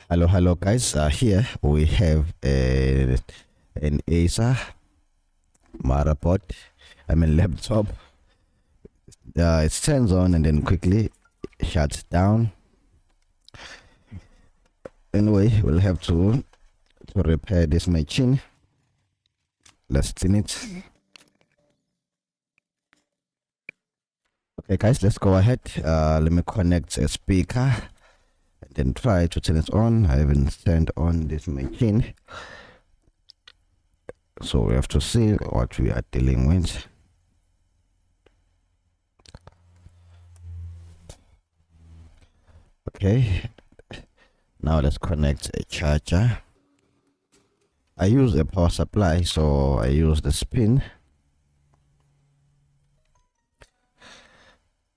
Hello guys. Here we have an Acer motherboard. Laptop. It turns on and then quickly shuts down. Anyway, we'll have to repair this machine. Let's clean it. Okay guys, let's go ahead. Let me connect a speaker and then try to turn it on. I haven't turned on this machine, so we have to see what we are dealing with. Okay, now let's connect a charger. I use a power supply, so I use the pin.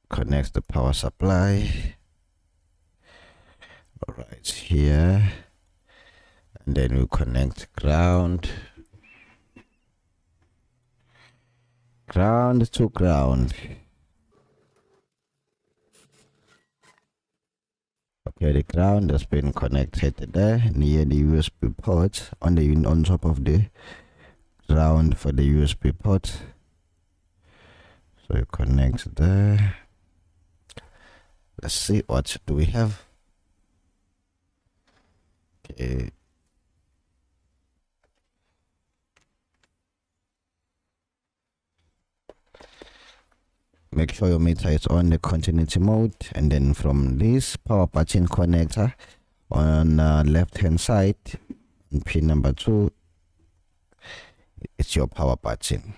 Connect the power supply right here, and then we connect ground to ground. Okay, the ground has been connected there near the USB port on top of the ground for the USB port. So you connect there. Let's see, what do we have? Okay. Make sure your meter is on the continuity mode, and then from this power button connector on left hand side, pin number 2, it's your power button.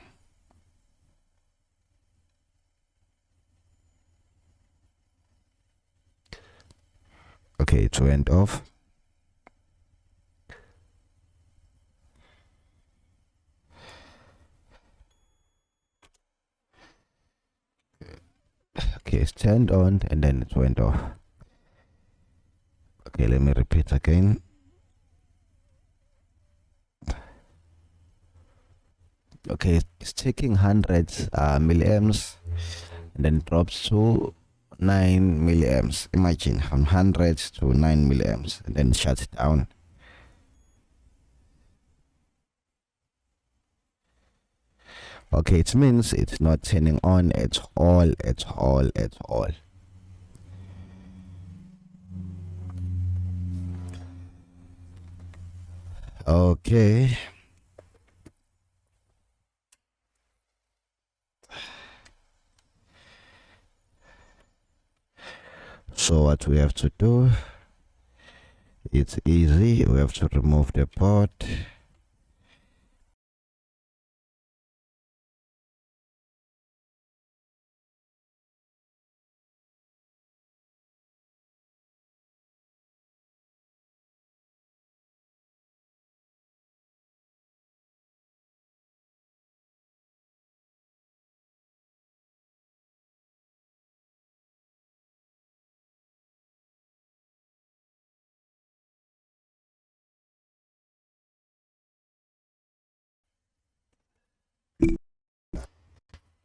Okay, it went off. Okay, it's turned on and then it went off. Okay, let me repeat again. Okay, it's taking hundreds milliamps and then drops to 9 milliamps. Imagine, from 100 to 9 milliamps, and then shuts down. Okay, it means it's not turning on at all. Okay. So what we have to do, it's easy. We have to remove the port.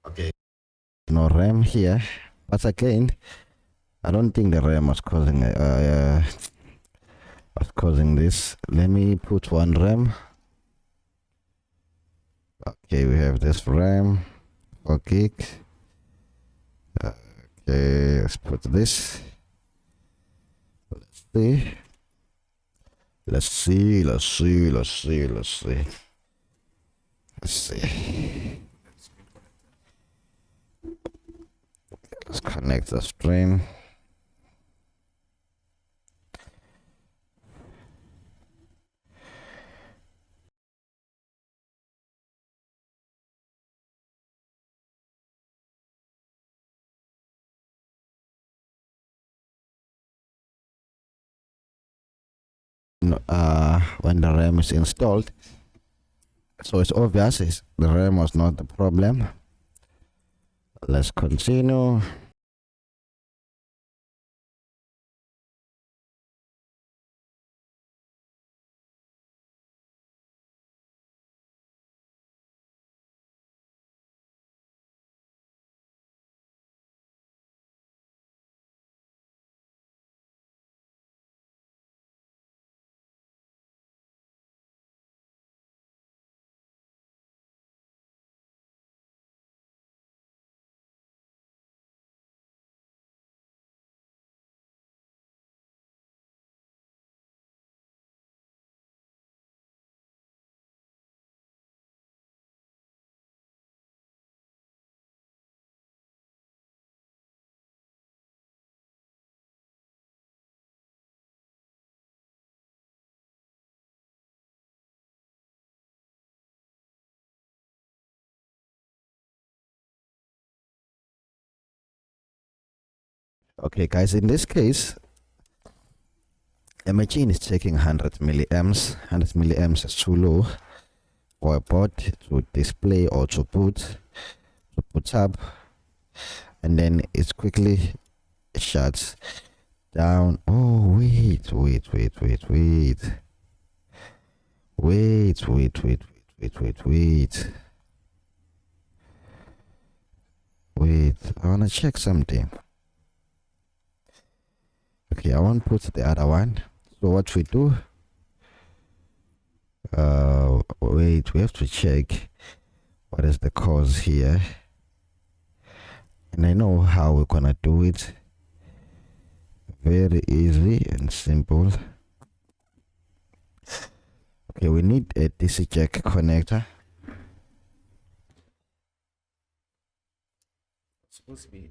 Okay, no RAM here, but again, I don't think the RAM was causing this. Let me put one RAM. Okay, we have this RAM, 4 gig. Okay, let's put this. Let's see. Let's connect the stream. When the RAM is installed, so it's obvious the RAM was not the problem. Let's continue. Okay guys, in this case the machine is taking 100 milliamps. 100 milliamps is too low for a board to display or to put up, and then it quickly shuts down. Oh wait, I want to check something. Okay, I want to put the other one. So what we do, wait, we have to check what is the cause here, and I know how we're gonna do it. Very easy and simple. Okay, we need a DC jack connector. It's supposed to be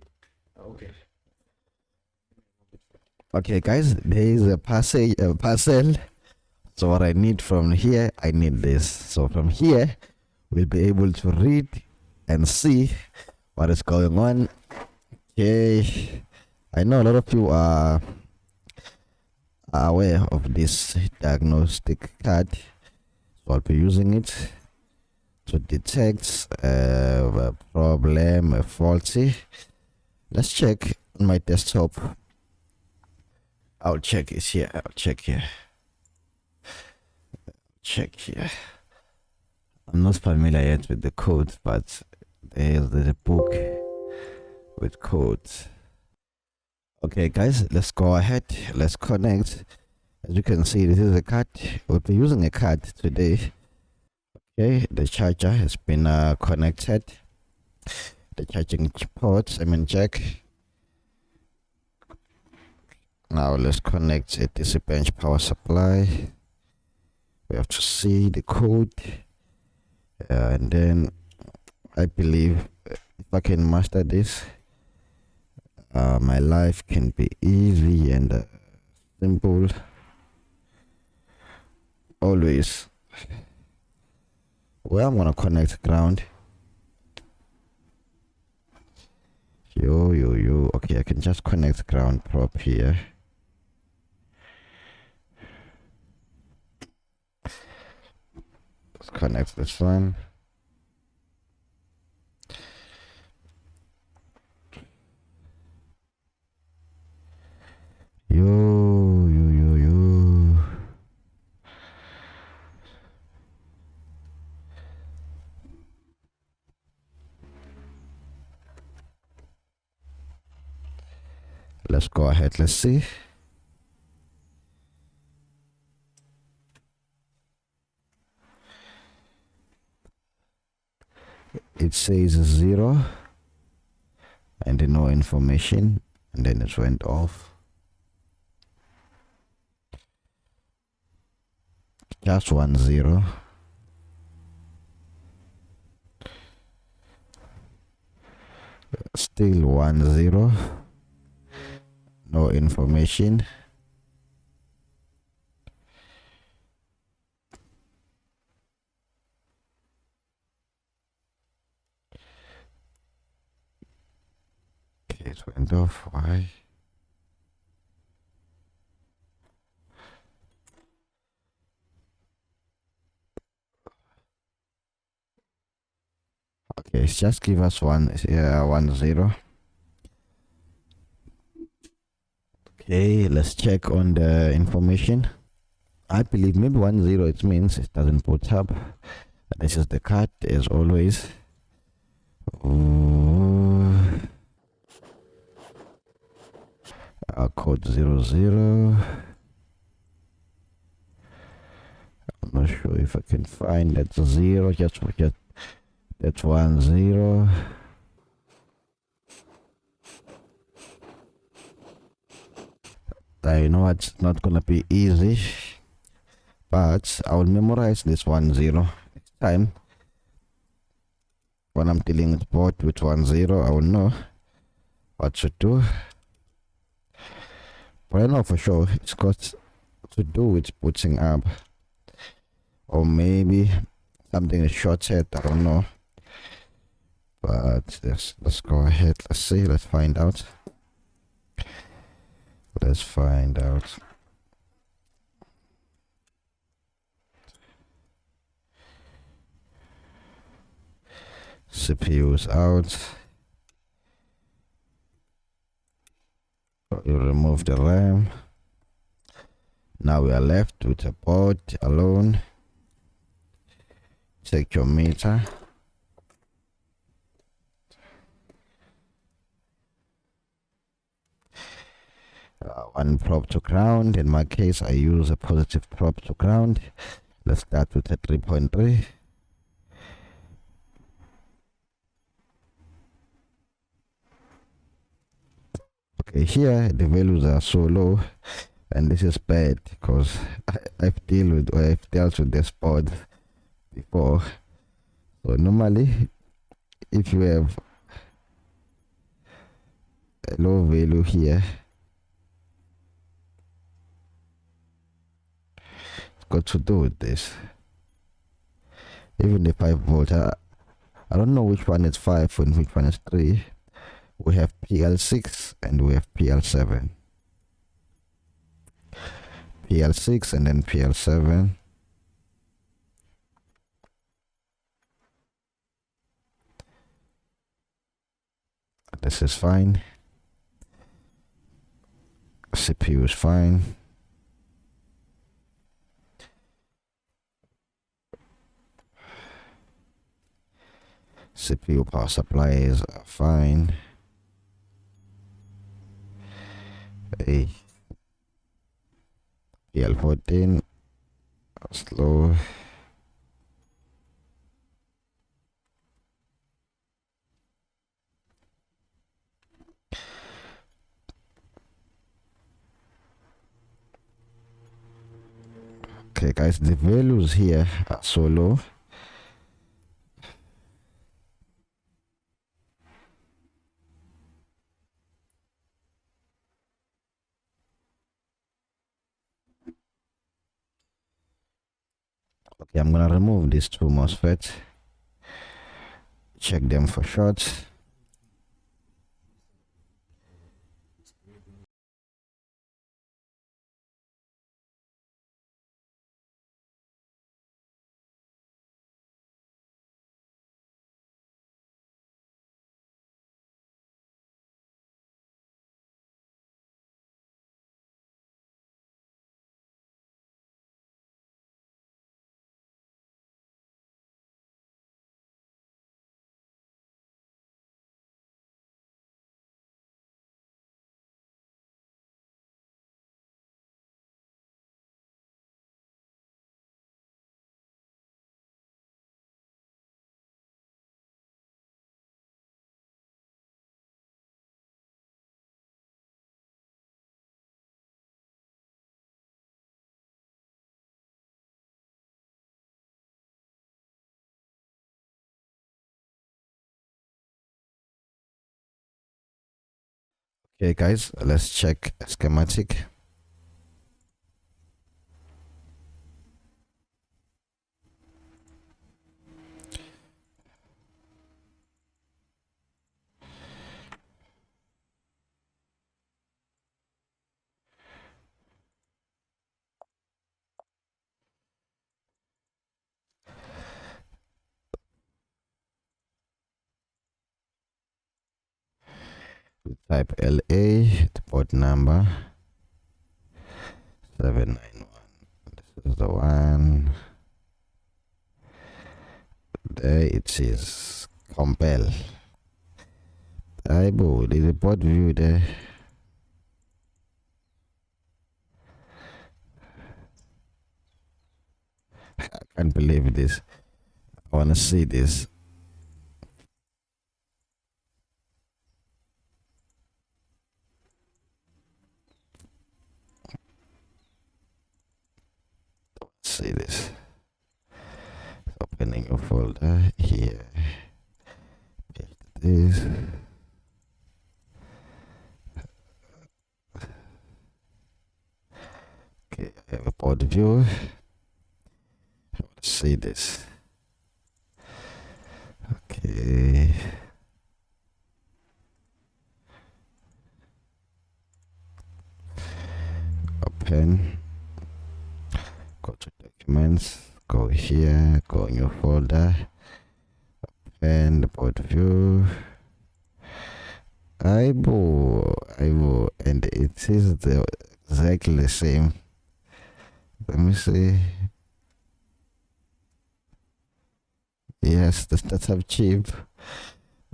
okay. Okay guys, there is a parcel. So what I need from here, I need this. So from here we'll be able to read and see what is going on. Okay, I know a lot of you are aware of this diagnostic card, so I'll be using it to detect a problem, a faulty. Let's check on my desktop. I'll check it here. Check here. I'm not familiar yet with the code, but there's the book with codes. Okay guys, let's go ahead, let's connect. As you can see, this is a card. We'll be using a card today. Okay, the charger has been connected. The charging ports, jack. Now let's connect a DC bench power supply. We have to see the code, and then I believe if I can master this, my life can be easy and simple. Always. Well, I'm gonna connect ground. Yo. Okay, I can just connect ground prop here. Let's connect this one. Yo. Let's go ahead, let's see. It says 0 and no information, and then it went off. Just 1 0. Still 1 0. No information. Okay, it went off. Why? Okay, just give us 1 0. Okay, let's check on the information. I believe maybe 1 0, it means it doesn't put up. This is the card as always. Code 00. I'm not sure if I can find that 0. Just that's 1 0. I know it's not gonna be easy, but I will memorize this 1 0 next time. When I'm dealing with board with 1 0, I will know what to do. But I know for sure it's got to do with putting up, or maybe something is shorted, I don't know. But let's go ahead, let's see, let's find out. Let's find out. CPU is out. You remove the RAM. Now we are left with a board alone. Check your meter. One probe to ground. In my case, I use a positive probe to ground. Let's start with a 3.3. Okay, here the values are so low, and this is bad because I've dealt with this board before. So normally, if you have a low value here, it's got to do with this. Even the 5 volt, I don't know which one is 5 and which one is 3. We have PL6 and we have PL7. PL6 and then PL7. This is fine. CPU is fine. CPU power supplies are fine. Hey. PL14 slow. Okay guys, the values here are so low. Okay, I'm gonna remove these two MOSFETs. Check them for shorts. Okay guys, let's check schematic. Type LA, the port number 791. This is the one. There it is. Compel. Aibo, the port view there. I can't believe this. I wanna see this. See this. Opening a folder here. Paste this. Okay, I have a port view. Let's see this. Okay. open, go to documents, go here, go in your folder, open the board view. Aibo, and it is exactly the same. Let me see. Yes, the startup chip,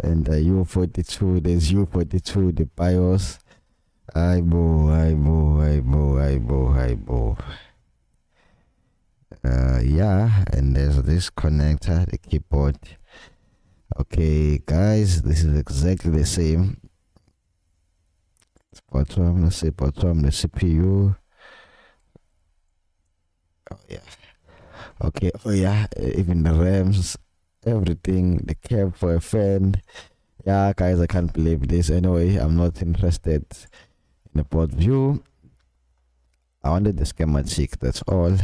and U42. There's U42, the BIOS. Aibo. Yeah, and there's this connector, the keyboard. Okay, guys, this is exactly the same. Bottom, let's say bottom, the CPU. Oh yeah. Okay. Oh yeah. Even the RAMs, everything, the cap for a fan. Yeah, guys, I can't believe this. Anyway, I'm not interested in the board view. I wanted the schematic. That's all.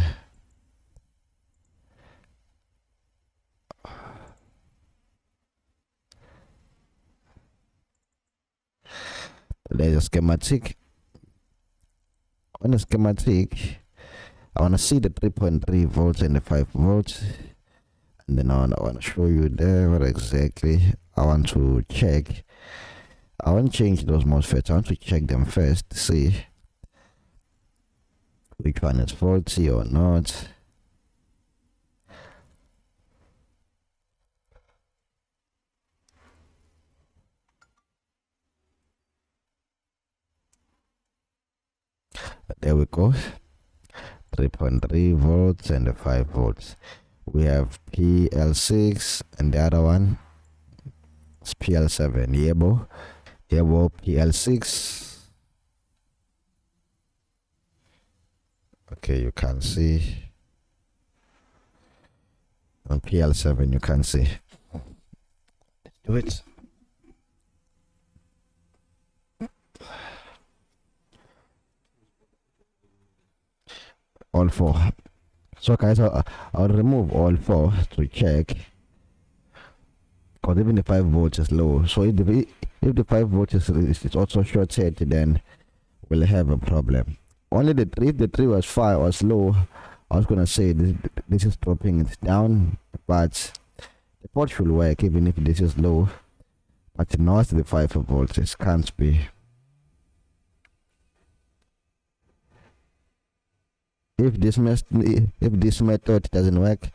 There's a schematic. On the schematic, I want to see the 3.3 volts and the 5 volts, and then I want to show you there what exactly I want to check. I want to change those MOSFETs. I want to check them first to see which one is faulty or not. There we go. 3.3 volts and the 5 volts. We have PL6 and the other one is PL7. Yebo PL6. Okay, you can see on PL7 you can see. Let's do it. All four. So guys, I'll remove all four to check, because even the 5 volts is low. So if the 5 volts is also shorted, then we'll have a problem. Only the 3, if the 3 was low, I was gonna say this is dropping it down, but the port should work even if this is low. But not the 5 volts, it can't be. If this method doesn't work,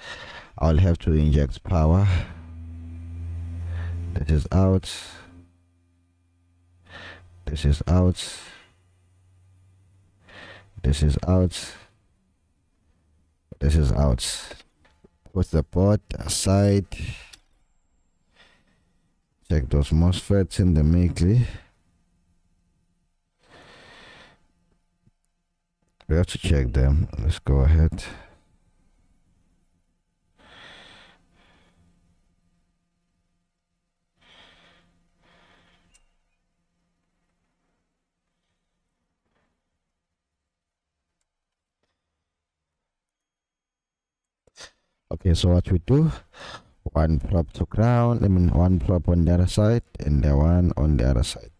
I'll have to inject power. This is out. This is out. This is out. This is out. Put the port aside. Check those MOSFETs in the MIGLI. We have to check them. Let's go ahead. Okay, so what we do, one prop to ground, one prop on the other side and the one on the other side.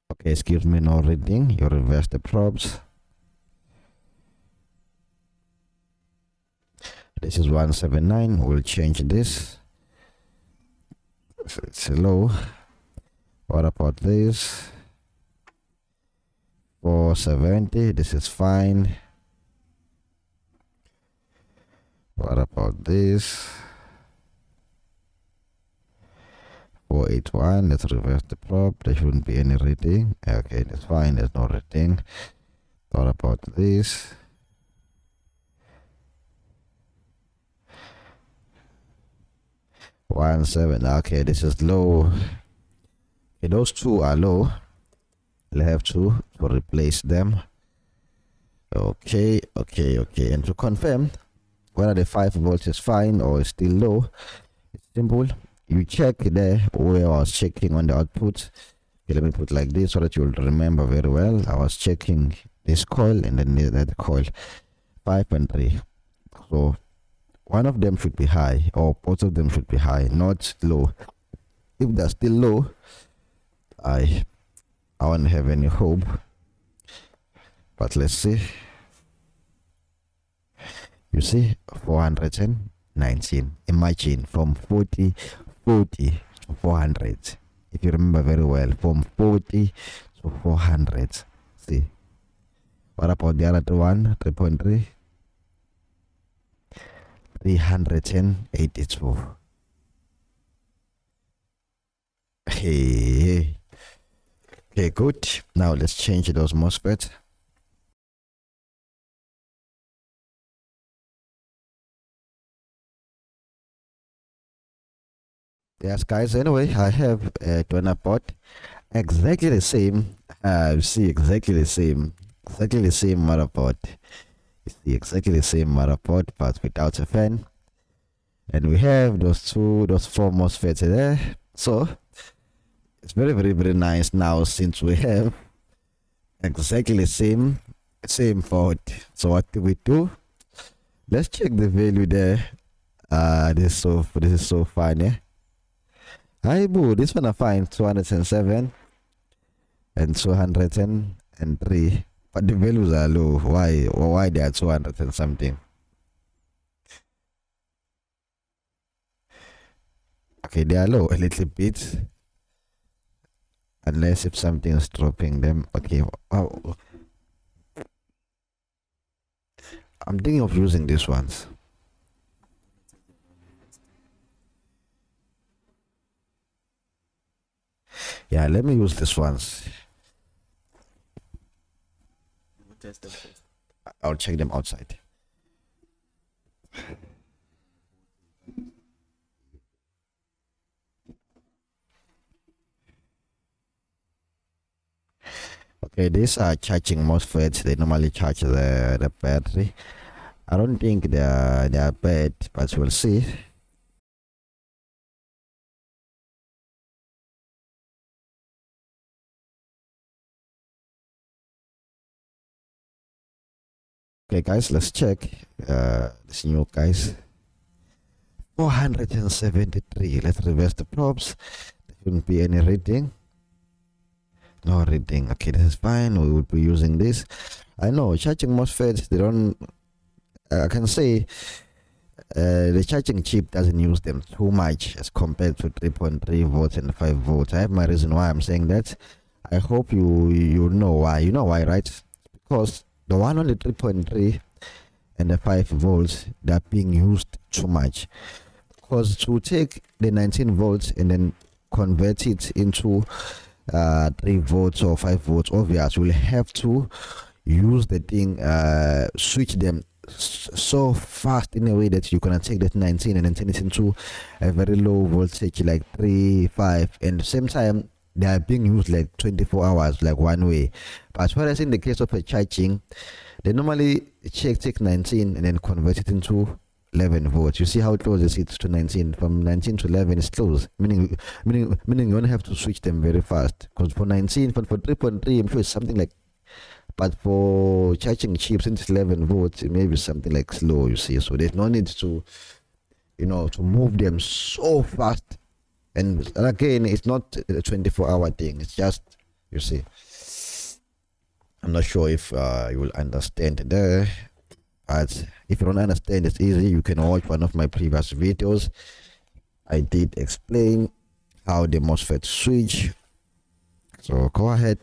Okay, it gives me no reading. You reverse the probes. This is 179. We'll change this. It's low. What about this? 470. This is fine. What about this? 481. Let's reverse the probe. There shouldn't be any reading. Okay, that's fine. There's no reading. What about this? One seven. Okay, this is low. Okay, those two are low. We'll have to replace them. Okay. And to confirm whether the 5 volts is fine or is still low, it's simple. You check there where I was checking on the output. Okay, let me put like this so that you'll remember very well. I was checking this coil and then that coil, 5 and 3. So one of them should be high, or both of them should be high, not low. If they're still low, I won't have any hope But let's see. You see, 419. Imagine from 40 to 400. If you remember very well, from 40 to 400. See. What about the other one? 3.3. 382. Hey. Okay, good. Now let's change those MOSFETs. Yes, guys. Anyway, I have a donor port, exactly the same. You see, exactly the same motherboard. You see, exactly the same motherboard, but without a fan. And we have those four MOSFETs there. So it's very, very, very nice now since we have exactly the same port. So what do we do? Let's check the value there. This is so fun, yeah. Hi boo, this one I find 207 and 203, but the values are low. Why they are 200 and something? Okay, they are low a little bit, unless if something is dropping them. Okay, I'm thinking of using these ones. Yeah, let me use these ones. Test them first. I'll check them outside. Okay, these are charging MOSFETs. They normally charge the battery. I don't think they are bad, but we'll see. Okay, guys, let's check this new guys. 473. Let's reverse the probes. There shouldn't be any reading. No reading. Okay, this is fine. We will be using this. I know charging MOSFETs, they don't. I can say the charging chip doesn't use them too much as compared to 3.3 volts and 5 volts. I have my reason why I'm saying that. I hope you know why. You know why, right? Because the one on the 3.3 and the 5 volts, they're being used too much. Because to take the 19 volts and then convert it into 3 volts or 5 volts, obvious, we'll have to use the thing, switch them so fast in a way that you're gonna take that 19 and then turn it into a very low voltage like 3, 5, and at the same time they are being used like 24 hours, like one way. But whereas in the case of a charging, they normally take 19 and then convert it into 11 volts. You see how close is it to 19? From 19 to 11 is close, meaning you only have to switch them very fast. Because for 19, for 3.3, I'm sure it's something like, but for charging chips into 11 volts, it may be something like slow, you see. So there's no need to, to move them so fast. And again, it's not a 24-hour thing. It's just, you see. I'm not sure if you will understand there. But if you don't understand, it's easy. You can watch one of my previous videos. I did explain how the MOSFET switch. So go ahead,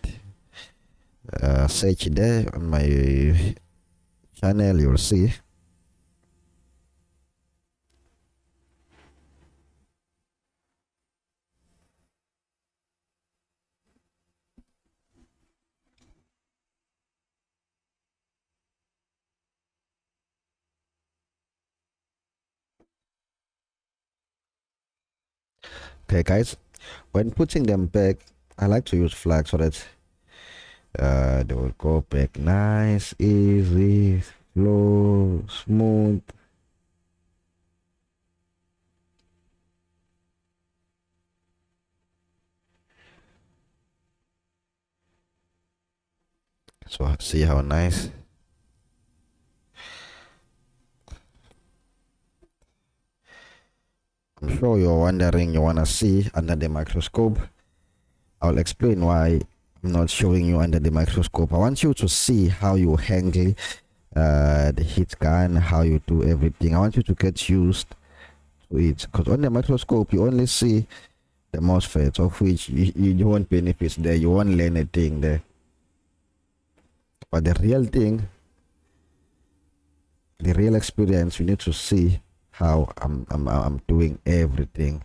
search there on my channel. You'll see. Okay, guys, when putting them back, I like to use flag so that they will go back nice, easy, slow, smooth. So see how nice. I'm sure you're wondering, you want to see under the microscope. I'll explain why not showing you under the microscope. I want you to see how you handle the heat gun, how you do everything. I want you to get used to it, because on the microscope you only see the MOSFETs, of which you won't benefit there, you won't learn a thing there. But the real thing, the real experience, you need to see how I'm doing everything.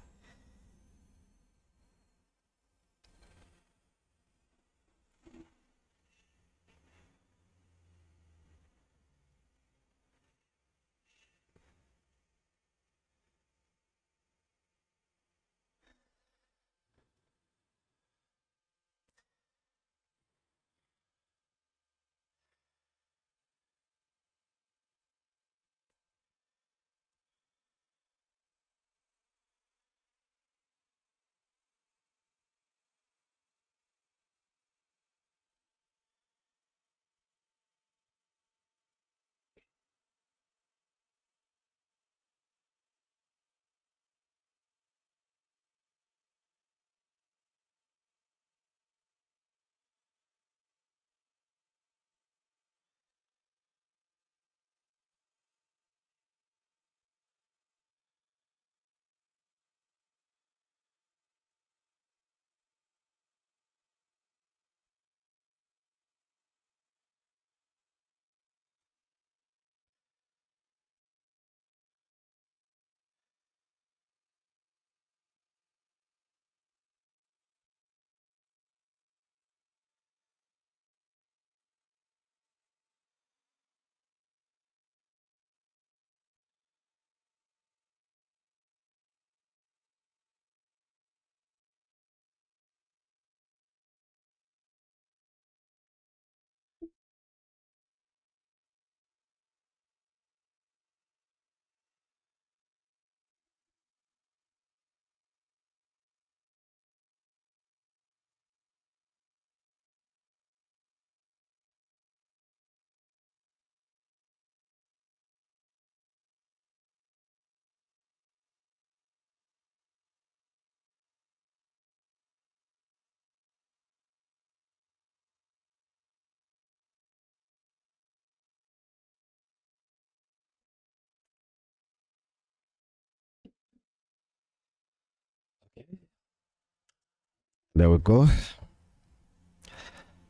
There we go.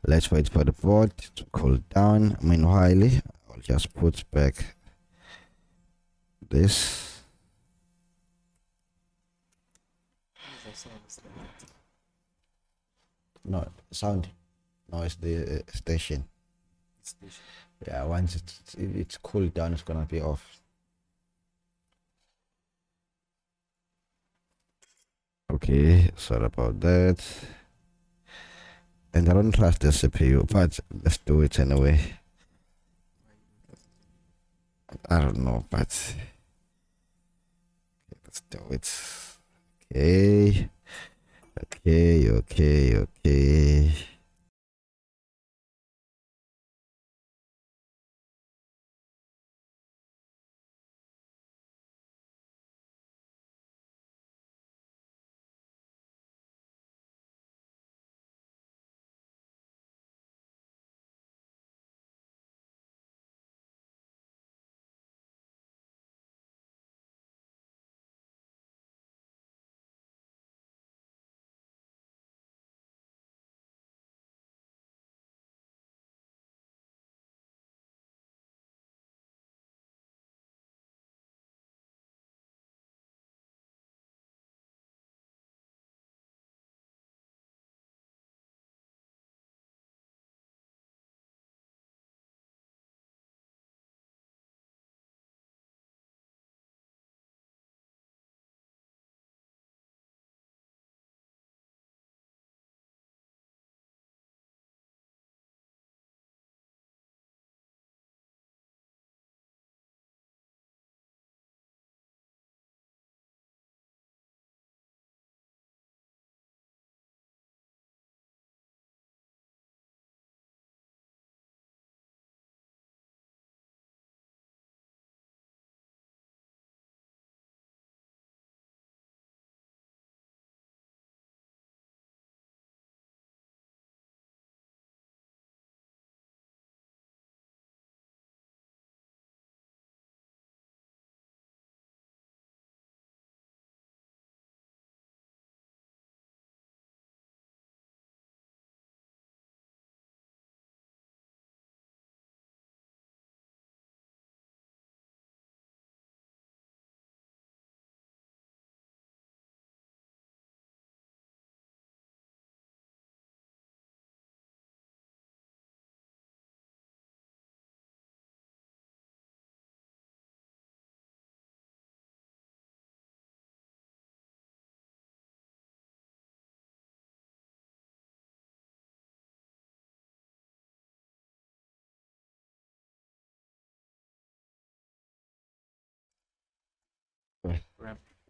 Let's wait for the board to cool down. Meanwhile, I'll just put back this. No sound. No, it's the station. Yeah, once it's cooled down, it's gonna be off. Okay, sorry about that. And I don't trust the CPU, but let's do it anyway. I don't know, but let's do it. Okay. Okay.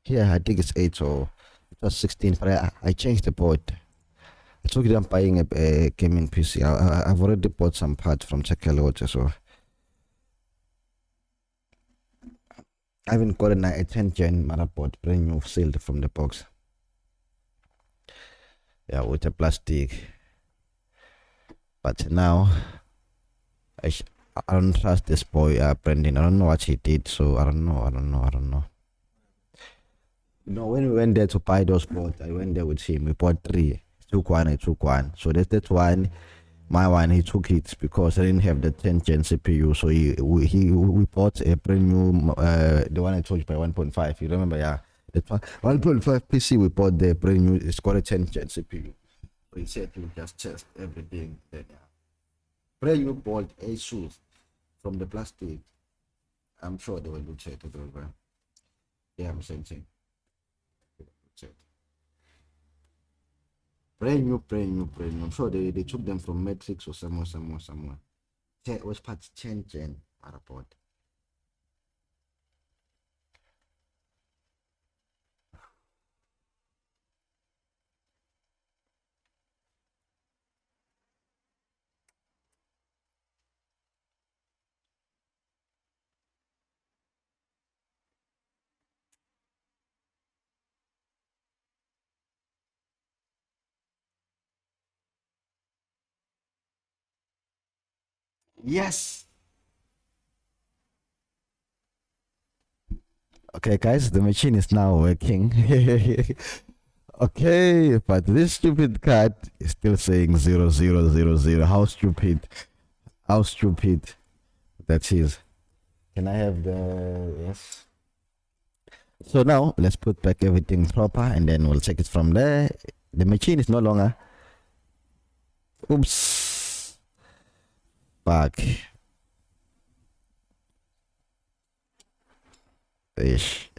Yeah, I think it's 8 or it was 16, but I changed the board. I told you I'm buying a gaming PC. I've already bought some parts from Checkalote, so I haven't got a 10 gen motherboard, brand new, sealed from the box. Yeah, with a plastic. But now, I, I don't trust this boy, Brendan. I don't know what he did, so I don't know. You know, when we went there to buy those boards, I went there with him. We bought three. I took one. So that's one. My one, he took it because I didn't have the 10 gen CPU. So we bought a brand new, the one I told you by 1.5. You remember, yeah? The 1.5 PC we bought the brand new. It's got a 10 gen CPU. So he said he would just test everything. Then, yeah. Brand new board, Asus from the plastic. I'm sure they will do check it over. Yeah, I'm same thing. Check. Brand new. I'm sure they took them from Matrix or somewhere. Was part 10 gen motherboard. Yes. Okay, guys, the machine is now working. Okay, but this stupid card is still saying 0000. How stupid! How stupid that is. Can I have the yes? So now let's put back everything proper, and then we'll check it from there. The machine is no longer. Oops. Back. Ish.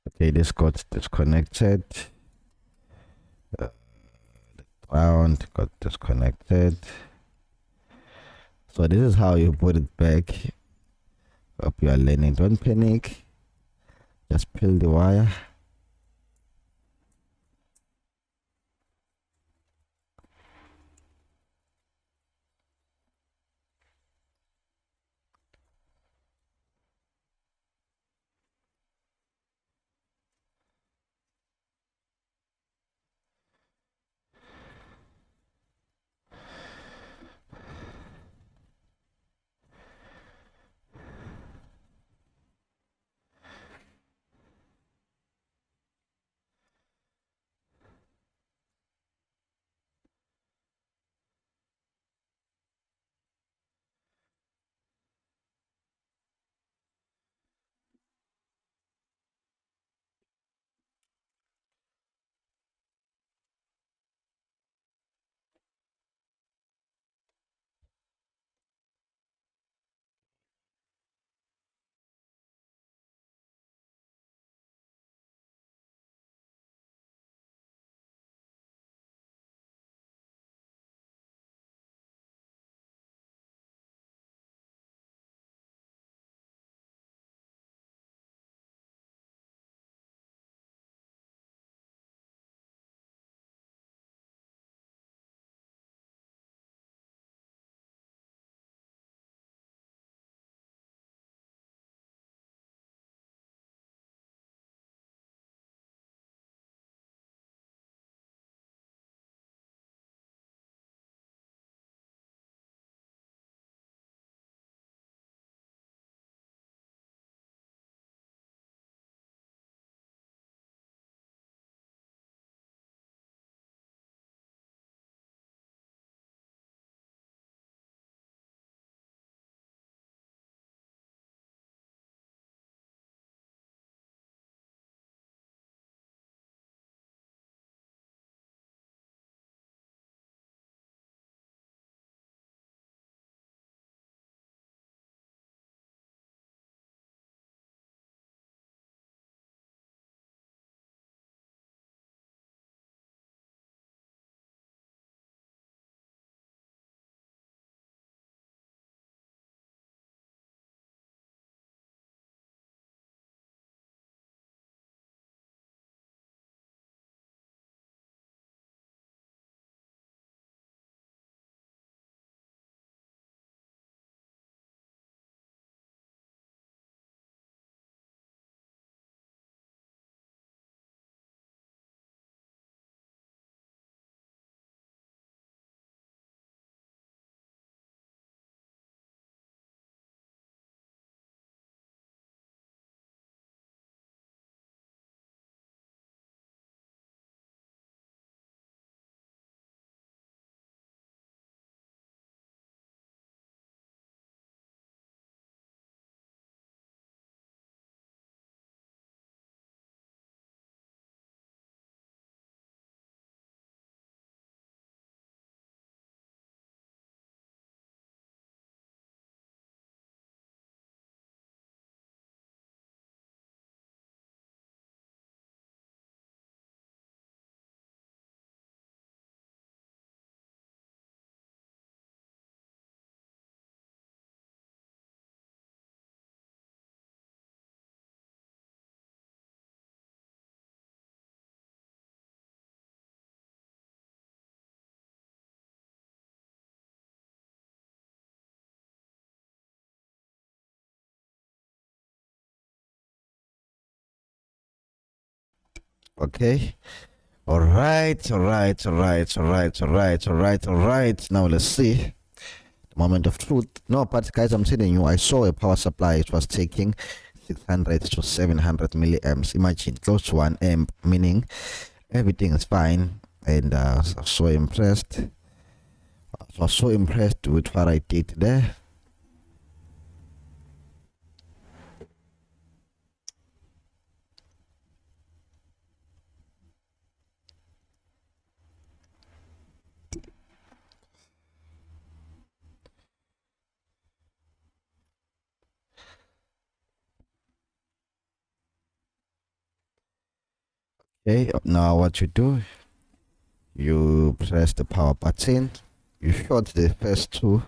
Okay, this got disconnected. Ground got disconnected. So this is how you put it back. Hope you are learning. Don't panic. Just peel the wire. Okay. All right. Now let's see the moment of truth. No, but guys, I'm telling you, I saw a power supply. It was taking 600 to 700 milliamps. Imagine close to 1 amp, meaning everything is fine. And I was so impressed. I was so impressed with what I did there. Okay, now what you do, you press the power button, you short the first two.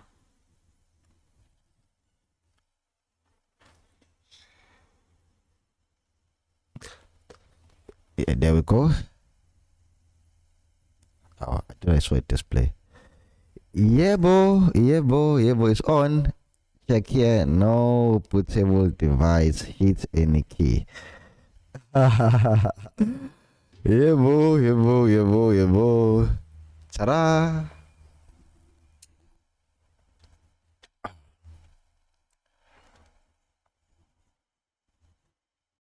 Yeah, there we go. Oh, I saw it display. Yeah, bro, it's on. Check here, no bootable device hit any key. Yeah, bro. Ta-da!